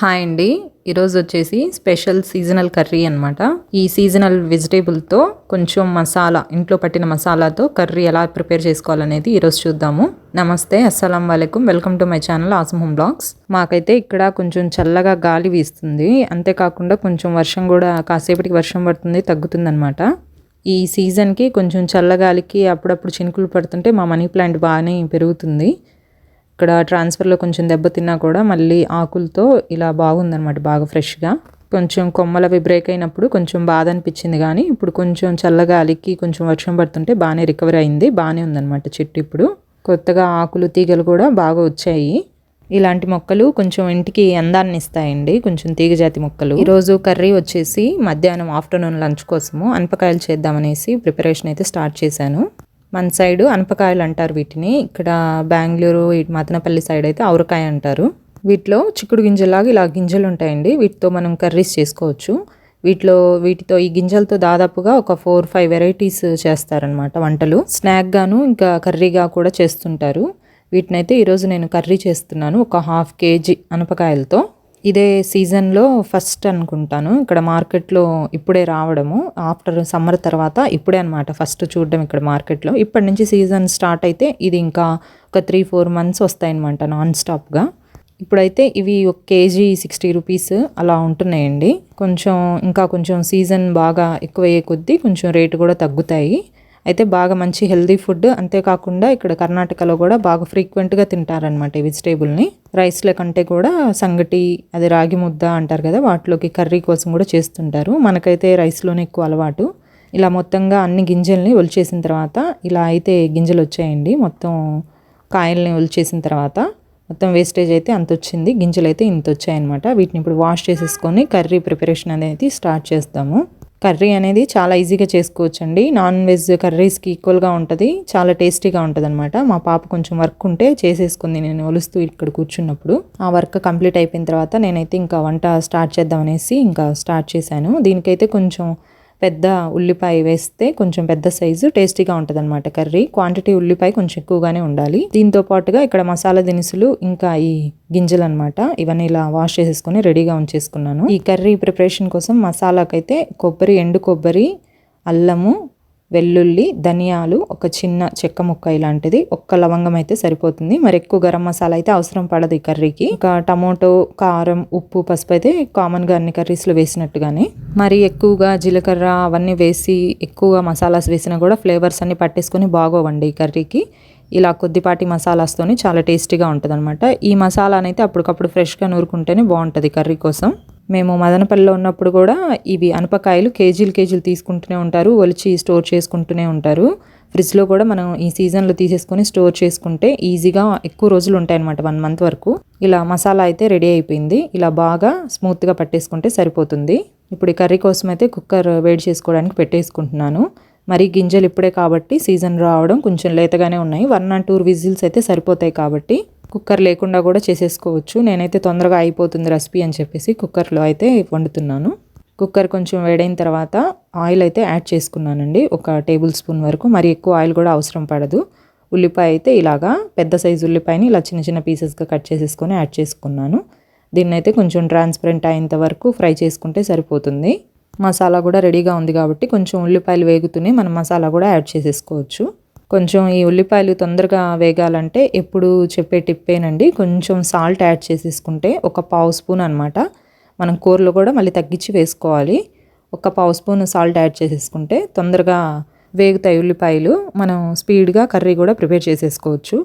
Hi అండి. ఈరోజు వచ్చేసి స్పెషల్ సీజనల్ కర్రీ అనమాట. ఈ సీజనల్ వెజిటేబుల్తో కొంచెం మసాలా, ఇంట్లో పట్టిన మసాలాతో కర్రీ ఎలా ప్రిపేర్ చేసుకోవాలనేది ఈరోజు చూద్దాము. నమస్తే, అస్సలం వాలేకుమ్, welcome to my channel awesome home blogs. మాకైతే ఇక్కడ కొంచెం చల్లగా గాలి వీస్తుంది, అంతేకాకుండా కొంచెం వర్షం కూడా కాసేపటికి వర్షం పడుతుంది, తగ్గుతుంది అనమాట. ఈ సీజన్కి కొంచెం చల్లగాలికి అప్పుడప్పుడు చినుకులు పడుతుంటే మా మనీ ప్లాంట్ బాగానే పెరుగుతుంది. ఇక్కడ ట్రాన్స్ఫర్లో కొంచెం దెబ్బతిన్నా కూడా మళ్ళీ ఆకులతో ఇలా బాగుందనమాట, బాగా ఫ్రెష్గా. కొంచెం కొమ్మలవి బ్రేక్ అయినప్పుడు కొంచెం బాధ అనిపించింది, కానీ ఇప్పుడు కొంచెం చల్లగాలికి కొంచెం వర్షం పడుతుంటే బాగానే రికవరీ అయింది, బాగానే ఉందన్నమాట చెట్టు. ఇప్పుడు కొత్తగా ఆకులు తీగలు కూడా బాగా వచ్చాయి. ఇలాంటి మొక్కలు కొంచెం ఇంటికి అందాన్ని ఇస్తాయండి, కొంచెం తీగజాతి మొక్కలు. ఈరోజు కర్రీ వచ్చేసి మధ్యాహ్నం ఆఫ్టర్నూన్ లంచ్ కోసము అనపకాయలు చేద్దామనేసి ప్రిపరేషన్ అయితే స్టార్ట్ చేశాను. మన సైడు అనపకాయలు అంటారు వీటిని, ఇక్కడ బెంగళూరు మదనపల్లి సైడ్ అయితే ఆవరకాయ అంటారు. వీటిలో చిక్కుడు గింజలాగా ఇలా గింజలు ఉంటాయండి, వీటితో మనం కర్రీస్ చేసుకోవచ్చు. వీటితో ఈ గింజలతో దాదాపుగా ఒక 4-5 వెరైటీస్ చేస్తారనమాట వంటలు. స్నాక్ గాను ఇంకా కర్రీగా కూడా చేస్తుంటారు. వీటినైతే ఈరోజు నేను కర్రీ చేస్తున్నాను, ఒక 1/2 kg అనపకాయలతో. ఇదే సీజన్లో ఫస్ట్ అనుకుంటాను ఇక్కడ మార్కెట్లో ఇప్పుడే రావడము, ఆఫ్టర్ సమ్మర్ తర్వాత ఇప్పుడే అనమాట ఫస్ట్ చూడడం ఇక్కడ మార్కెట్లో. ఇప్పటి నుంచి సీజన్ స్టార్ట్ అయితే ఇది ఇంకా ఒక 3-4 months వస్తాయన్నమాట నాన్ స్టాప్గా. ఇప్పుడైతే ఇవి 1 kg 60 రూపీస్ అలా ఉంటున్నాయండి. ఇంకా కొంచెం సీజన్ బాగా ఎక్కువయ్యే కొద్దీ కొంచెం రేటు కూడా తగ్గుతాయి. అయితే బాగా మంచి హెల్దీ ఫుడ్, అంతేకాకుండా ఇక్కడ కర్ణాటకలో కూడా బాగా ఫ్రీక్వెంట్గా తింటారనమాట ఈ వెజిటేబుల్ని. రైస్ల కంటే కూడా సంగటి, అది రాగి ముద్ద అంటారు కదా, వాటిలోకి కర్రీ కోసం కూడా చేస్తుంటారు. మనకైతే రైస్లోనే ఎక్కువ అలవాటు. ఇలా మొత్తంగా అన్ని గింజల్ని ఒలిచేసిన తర్వాత ఇలా అయితే గింజలు వచ్చాయండి. మొత్తం కాయల్ని ఒలిచేసిన తర్వాత మొత్తం వేస్టేజ్ అయితే అంత వచ్చింది, గింజలు అయితే ఇంత వచ్చాయన్నమాట. వీటిని ఇప్పుడు వాష్ చేసేసుకొని కర్రీ ప్రిపరేషన్ అనేది స్టార్ట్ చేస్తాము. కర్రీ అనేది చాలా ఈజీగా చేసుకోవచ్చండి, నాన్ వెజ్ కర్రీస్కి ఈక్వల్గా ఉంటుంది, చాలా టేస్టీగా ఉంటుంది అనమాట. మా పాప కొంచెం వర్క్ ఉంటే చేసేసుకుంది, నేను ఒలుస్తూ ఇక్కడ కూర్చున్నప్పుడు. ఆ వర్క్ కంప్లీట్ అయిపోయిన తర్వాత నేనైతే ఇంకా వంట స్టార్ట్ చేద్దామనేసి ఇంకా స్టార్ట్ చేశాను. దీనికైతే కొంచెం పెద్ద ఉల్లిపాయ వేస్తే కొంచెం పెద్ద సైజు టేస్టీగా ఉంటుంది అనమాట కర్రీ. క్వాంటిటీ ఉల్లిపాయ కొంచెం ఎక్కువగానే ఉండాలి. దీంతో పాటుగా ఇక్కడ మసాలా దినుసులు ఇంకా ఈ గింజలు అనమాట, ఇవన్నీ ఇలా వాష్ చేసేసుకొని రెడీగా ఉంచేసుకున్నాను. ఈ కర్రీ ప్రిపరేషన్ కోసం మసాలాకైతే ఎండు కొబ్బరి, అల్లము, వెల్లుల్లి, ధనియాలు, ఒక చిన్న చెక్క ముక్క ఇలాంటిది, ఒక్క లవంగం అయితే సరిపోతుంది. మరి ఎక్కువ గరం మసాలా అయితే అవసరం పడదు ఈ కర్రీకి. ఇంకా టమోటో, కారం, ఉప్పు, పసుపు అయితే కామన్గా అన్ని కర్రీస్లో వేసినట్టుగానే. మరి ఎక్కువగా జీలకర్ర అవన్నీ వేసి ఎక్కువగా మసాలాస్ వేసినా కూడా ఫ్లేవర్స్ అన్ని పట్టేసుకొని బాగోవండి ఈ కర్రీకి. ఇలా కొద్దిపాటి మసాలాస్తోని చాలా టేస్టీగా ఉంటుంది అనమాట. ఈ మసాలానైతే అప్పటికప్పుడు ఫ్రెష్గా నూరుకుంటేనే బాగుంటుంది కర్రీ కోసం. మేము మదనపల్లిలో ఉన్నప్పుడు కూడా ఇవి అనపకాయలు కేజీలు తీసుకుంటూనే ఉంటారు, ఒలిచి స్టోర్ చేసుకుంటూనే ఉంటారు. ఫ్రిడ్జ్లో కూడా మనం ఈ సీజన్లో తీసేసుకొని స్టోర్ చేసుకుంటే ఈజీగా ఎక్కువ రోజులు ఉంటాయి అనమాట, 1 month వరకు. ఇలా మసాలా అయితే రెడీ అయిపోయింది, ఇలా బాగా స్మూత్గా పట్టేసుకుంటే సరిపోతుంది. ఇప్పుడు ఈ కర్రీ కోసం అయితే కుక్కర్ వేడి చేసుకోవడానికి పెట్టేసుకుంటున్నాను. మరి గింజలు ఇప్పుడే కాబట్టి సీజన్ రావడం కొంచెం లేతగానే ఉన్నాయి, 1 or 2 విజిల్స్ అయితే సరిపోతాయి కాబట్టి కుక్కర్ లేకుండా కూడా చేసేసుకోవచ్చు. నేనైతే తొందరగా అయిపోతుంది రెసిపీ అని చెప్పేసి కుక్కర్లో అయితే వండుతున్నాను. కుక్కర్ కొంచెం వేడైన తర్వాత ఆయిల్ అయితే యాడ్ చేసుకున్నానండి, 1 టేబుల్ స్పూన్ వరకు. మరి ఎక్కువ ఆయిల్ కూడా అవసరం పడదు. ఉల్లిపాయ అయితే ఇలాగా పెద్ద సైజు ఉల్లిపాయని ఇలా చిన్న చిన్న పీసెస్గా కట్ చేసేసుకొని యాడ్ చేసుకున్నాను. దీన్ని అయితే కొంచెం ట్రాన్స్పరెంట్ అయ్యేంత వరకు ఫ్రై చేసుకుంటే సరిపోతుంది. మసాలా కూడా రెడీగా ఉంది కాబట్టి కొంచెం ఉల్లిపాయలు వేగుతూనే మనం మసాలా కూడా యాడ్ చేసేసుకోవచ్చు. కొంచెం ఈ ఉల్లిపాయలు తొందరగా వేగాలంటే ఎప్పుడు చెప్పే టిప్పేనండి, కొంచెం సాల్ట్ యాడ్ చేసేసుకుంటే, ఒక 1/2 స్పూన్ అనమాట. మనం కూరలో కూడా మళ్ళీ తగ్గించి వేసుకోవాలి. ఒక 1/2 స్పూన్ సాల్ట్ యాడ్ చేసేసుకుంటే తొందరగా వేగుతాయి ఉల్లిపాయలు, మనం స్పీడ్గా కర్రీ కూడా ప్రిపేర్ చేసేసుకోవచ్చు.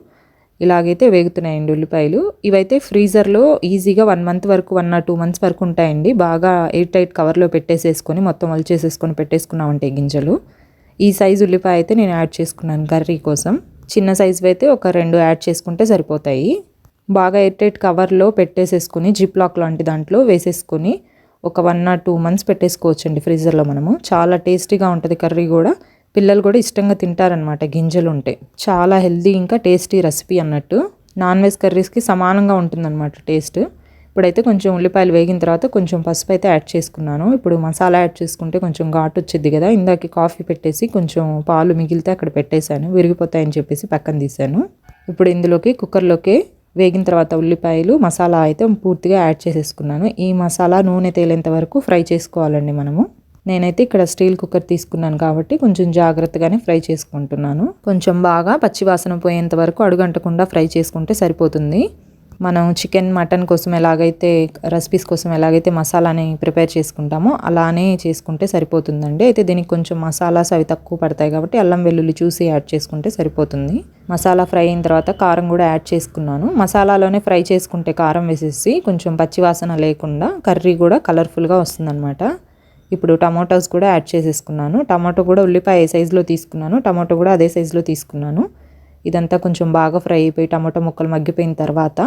ఇలాగైతే వేగుతున్నాయండి ఉల్లిపాయలు. ఇవైతే ఫ్రీజర్లో ఈజీగా 1 month వరకు, 1 or 2 months వరకు ఉంటాయండి. బాగా ఎయిర్ టైట్ కవర్లో పెట్టేసేసుకొని మొత్తం ఒలిచేసేసుకొని పెట్టేసుకున్నామంటే గింజలు. ఈ సైజు ఉల్లిపాయ అయితే నేను యాడ్ చేసుకున్నాను కర్రీ కోసం. చిన్న సైజు అయితే ఒక 2 యాడ్ చేసుకుంటే సరిపోతాయి. బాగా ఎయిర్ టైట్ కవర్లో పెట్టేసేసుకుని జిప్ లాక్ లాంటి దాంట్లో వేసేసుకొని ఒక 1 or 2 months పెట్టేసుకోవచ్చండి ఫ్రీజర్లో. మనము చాలా టేస్టీగా ఉంటుంది కర్రీ కూడా, పిల్లలు కూడా ఇష్టంగా తింటారనమాట గింజలు ఉంటే. చాలా హెల్దీ ఇంకా టేస్టీ రెసిపీ అన్నట్టు, నాన్ వెజ్ కర్రీస్కి సమానంగా ఉంటుందన్నమాట టేస్ట్. ఇప్పుడైతే కొంచెం ఉల్లిపాయలు వేగిన తర్వాత కొంచెం పసుపు అయితే యాడ్ చేసుకున్నాను. ఇప్పుడు మసాలా యాడ్ చేసుకుంటే కొంచెం ఘాటు వచ్చింది కదా, ఇందాక కాఫీ పెట్టేసి కొంచెం పాలు మిగిలితే అక్కడ పెట్టేశాను, విరిగిపోతాయని చెప్పేసి పక్కన తీశాను. ఇప్పుడు ఇందులోకి కుక్కర్లోకి వేగిన తర్వాత ఉల్లిపాయలు మసాలా అయితే పూర్తిగా యాడ్ చేసేసుకున్నాను. ఈ మసాలా నూనె తేలేంత వరకు ఫ్రై చేసుకోవాలండి మనము. నేనైతే ఇక్కడ స్టీల్ కుక్కర్ తీసుకున్నాను కాబట్టి కొంచెం జాగ్రత్తగానే ఫ్రై చేసుకుంటున్నాను. కొంచెం బాగా పచ్చివాసన పోయేంత వరకు అడుగంటకుండా ఫ్రై చేసుకుంటే సరిపోతుంది. మనం చికెన్ మటన్ కోసం ఎలాగైతే రెసిపీస్ కోసం ఎలాగైతే మసాలాని ప్రిపేర్ చేసుకుంటామో అలానే చేసుకుంటే సరిపోతుందండి. అయితే దీనికి కొంచెం మసాలాస్ అవి తక్కువ పడతాయి కాబట్టి అల్లం వెల్లుల్లి చూసి యాడ్ చేసుకుంటే సరిపోతుంది. మసాలా ఫ్రై అయిన తర్వాత కారం కూడా యాడ్ చేసుకున్నాను. మసాలాలోనే ఫ్రై చేసుకుంటే కారం వేసేసి కొంచెం పచ్చివాసన లేకుండా కర్రీ కూడా కలర్ఫుల్గా వస్తుందన్నమాట. ఇప్పుడు టమాటోస్ కూడా యాడ్ చేసేసుకున్నాను. టమాటో కూడా ఉల్లిపాయ సైజులో తీసుకున్నాను, టమాటో కూడా అదే సైజులో తీసుకున్నాను. ఇదంతా కొంచెం బాగా ఫ్రై అయిపోయి టమాటో ముక్కలు మగ్గిపోయిన తర్వాత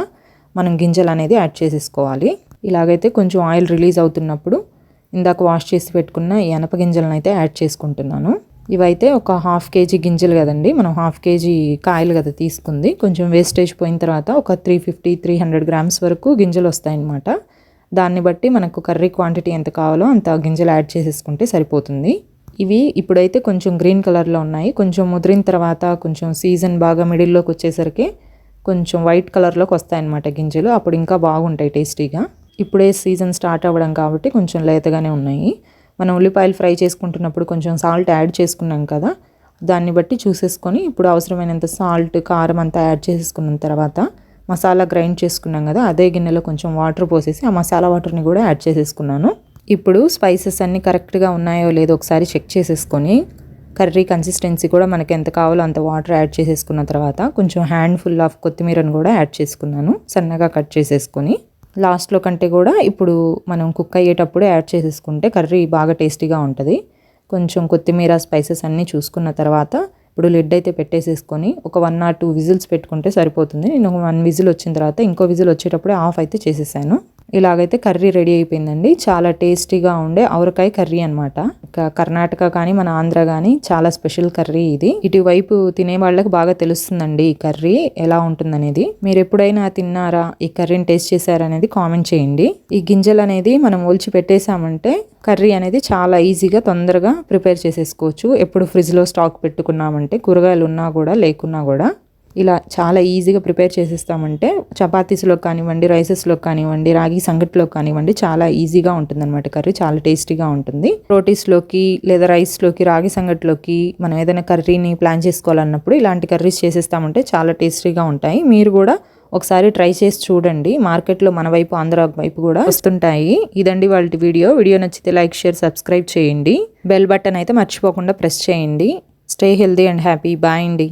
మనం గింజలు అనేది యాడ్ చేసేసుకోవాలి. ఇలాగైతే కొంచెం ఆయిల్ రిలీజ్ అవుతున్నప్పుడు ఇందాక వాష్ చేసి పెట్టుకున్న ఈ అనప గింజలను అయితే యాడ్ చేసుకుంటున్నాను. ఇవైతే ఒక 1/2 kg గింజలు కదండి, మనం 1/2 kg కాయలు కదా తీసుకుంది. కొంచెం వేస్టేజ్ పోయిన తర్వాత ఒక 350-300 grams వరకు గింజలు వస్తాయన్నమాట. దాన్ని బట్టి మనకు కర్రీ క్వాంటిటీ ఎంత కావాలో అంత గింజలు యాడ్ చేసేసుకుంటే సరిపోతుంది. ఇవి ఇప్పుడైతే కొంచెం గ్రీన్ కలర్లో ఉన్నాయి. కొంచెం ముదిరిన తర్వాత కొంచెం సీజన్ బాగా మిడిల్లోకి వచ్చేసరికి కొంచెం వైట్ కలర్లోకి వస్తాయన్నమాట గింజలు. అప్పుడు ఇంకా బాగుంటాయి టేస్టీగా. ఇప్పుడే సీజన్ స్టార్ట్ అవ్వడం కాబట్టి కొంచెం లేతగానే ఉన్నాయి. మనం ఉల్లిపాయలు ఫ్రై చేసుకుంటున్నప్పుడు కొంచెం సాల్ట్ యాడ్ చేసుకున్నాం కదా, దాన్ని బట్టి చూసేసుకొని ఇప్పుడు అవసరమైనంత సాల్ట్ కారం అంతా యాడ్ చేసేసుకున్న తర్వాత మసాలా గ్రైండ్ చేసుకున్నాం కదా, అదే గిన్నెలో కొంచెం వాటర్ పోసేసి ఆ మసాలా వాటర్ని కూడా యాడ్ చేసేసుకున్నాను. ఇప్పుడు స్పైసెస్ అన్నీ కరెక్ట్గా ఉన్నాయో లేదో ఒకసారి చెక్ చేసేసుకొని కర్రీ కన్సిస్టెన్సీ కూడా మనకి ఎంత కావాలో అంత వాటర్ యాడ్ చేసేసుకున్న తర్వాత కొంచెం హ్యాండ్ఫుల్ ఆఫ్ కొత్తిమీరను కూడా యాడ్ చేసుకున్నాను, సన్నగా కట్ చేసేసుకొని. లాస్ట్లో కంటే కూడా ఇప్పుడు మనం కుక్ అయ్యేటప్పుడు యాడ్ చేసేసుకుంటే కర్రీ బాగా టేస్టీగా ఉంటుంది. కొంచెం కొత్తిమీర స్పైసెస్ అన్నీ చూసుకున్న తర్వాత ఇప్పుడు లిడ్ అయితే పెట్టేసేసుకొని ఒక 1 or 2 విజిల్స్ పెట్టుకుంటే సరిపోతుంది. నేను 1 విజిల్ వచ్చిన తర్వాత ఇంకో విజిల్ వచ్చేటప్పుడే ఆఫ్ అయితే చేసేసాను. ఇలాగైతే కర్రీ రెడీ అయిపోయిందండి. చాలా టేస్టీగా ఉండే ఆవకాయ కర్రీ అనమాట. కర్ణాటక కానీ మన ఆంధ్ర కానీ చాలా స్పెషల్ కర్రీ ఇది. ఇటువైపు తినే వాళ్ళకి బాగా తెలుస్తుందండి ఈ కర్రీ ఎలా ఉంటుందనేది. మీరు ఎప్పుడైనా తిన్నారా, ఈ కర్రీని టేస్ట్ చేశారా అనేది కామెంట్ చేయండి. ఈ గింజలు అనేది మనం ఒలిచి పెట్టేసామంటే కర్రీ అనేది చాలా ఈజీగా తొందరగా ప్రిపేర్ చేసేసుకోవచ్చు. ఎప్పుడు ఫ్రిడ్జ్లో స్టాక్ పెట్టుకున్నామంటే కూరగాయలు ఉన్నా కూడా లేకున్నా కూడా ఇలా చాలా ఈజీగా ప్రిపేర్ చేసేస్తామంటే చపాతీస్లో కానివ్వండి, రైసెస్లో కానివ్వండి, రాగి సంగటిలో కానివ్వండి చాలా ఈజీగా ఉంటుందన్నమాట. కర్రీ చాలా టేస్టీగా ఉంటుంది. రోటీస్లోకి లేదా రైస్లోకి, రాగి సంగటిలోకి మనం ఏదైనా కర్రీని ప్లాన్ చేసుకోవాలన్నప్పుడు ఇలాంటి కర్రీస్ చేసేస్తామంటే చాలా టేస్టీగా ఉంటాయి. మీరు కూడా ఒకసారి ట్రై చేసి చూడండి. మార్కెట్లో మన వైపు ఆంధ్ర వైపు కూడా వస్తుంటాయి. ఇదండి వాళ్ళ వీడియో నచ్చితే లైక్, షేర్, సబ్స్క్రైబ్ చేయండి. బెల్ బటన్ అయితే మర్చిపోకుండా ప్రెస్ చేయండి. Stay healthy and happy. Bye అండి.